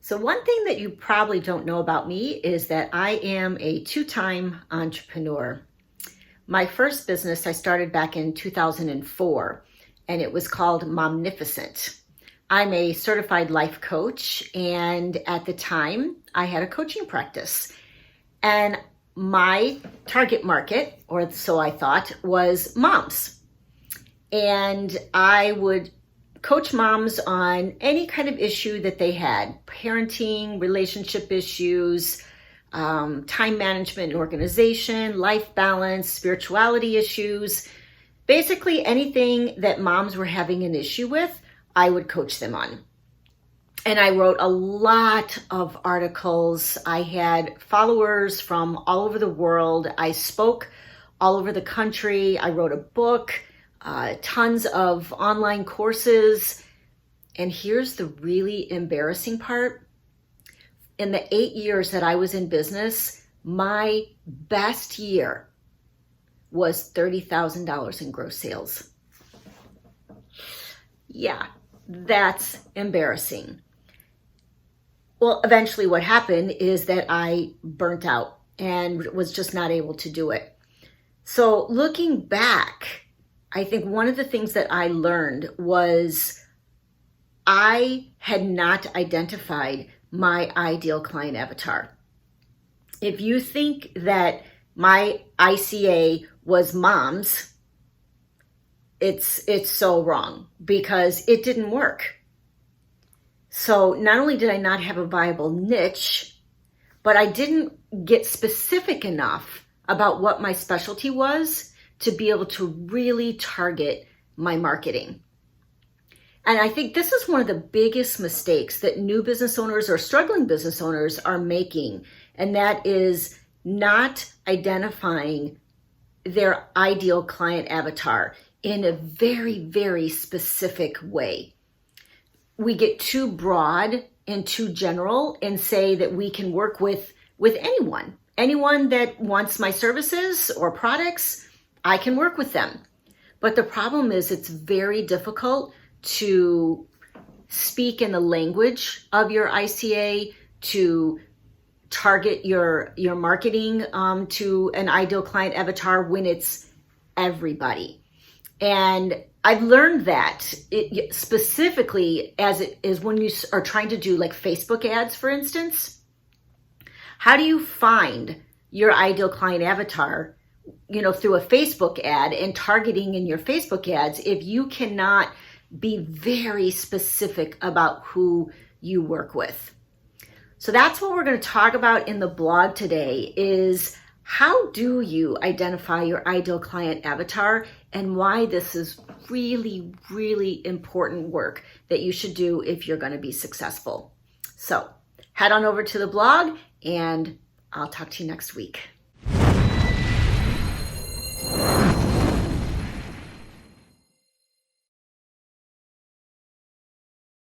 So one thing that you probably don't know about me is that I am a two-time entrepreneur. My first business I started back in 2004, and it was called Momnificent. I'm a certified life coach, and at the time I had a coaching practice. And my target market, or so I thought, was moms. And I would coach moms on any kind of issue that they had: parenting, relationship issues, time management and organization, life balance, spirituality issues. Basically anything that moms were having an issue with, I would coach them on. And I wrote a lot of articles. I had followers from all over the world. I spoke all over the country. I wrote a book, tons of online courses. And here's the really embarrassing part. In the 8 years that I was in business, my best year was $30,000 in gross sales. Yeah, that's embarrassing. Well, eventually what happened is that I burnt out and was just not able to do it. So looking back, I think one of the things that I learned was I had not identified my ideal client avatar. If you think that my ICA was moms, it's so wrong, because it didn't work. So not only did I not have a viable niche, but I didn't get specific enough about what my specialty was to be able to really target my marketing. And I think this is one of the biggest mistakes that new business owners or struggling business owners are making, and that is not identifying their ideal client avatar in a very, very specific way. We get too broad and too general and say that we can work with anyone that wants my services or products. I can work with them. But the problem is it's very difficult to speak in the language of your ICA, to target your marketing to an ideal client avatar when it's everybody. And I've learned that specifically as it is when you are trying to do like Facebook ads, for instance. How do you find your ideal client avatar, through a Facebook ad and targeting in your Facebook ads if you cannot be very specific about who you work with? So that's what we're going to talk about in the blog today, is how do you identify your ideal client avatar and why this is really, really important work that you should do if you're going to be successful. So head on over to the blog and I'll talk to you next week.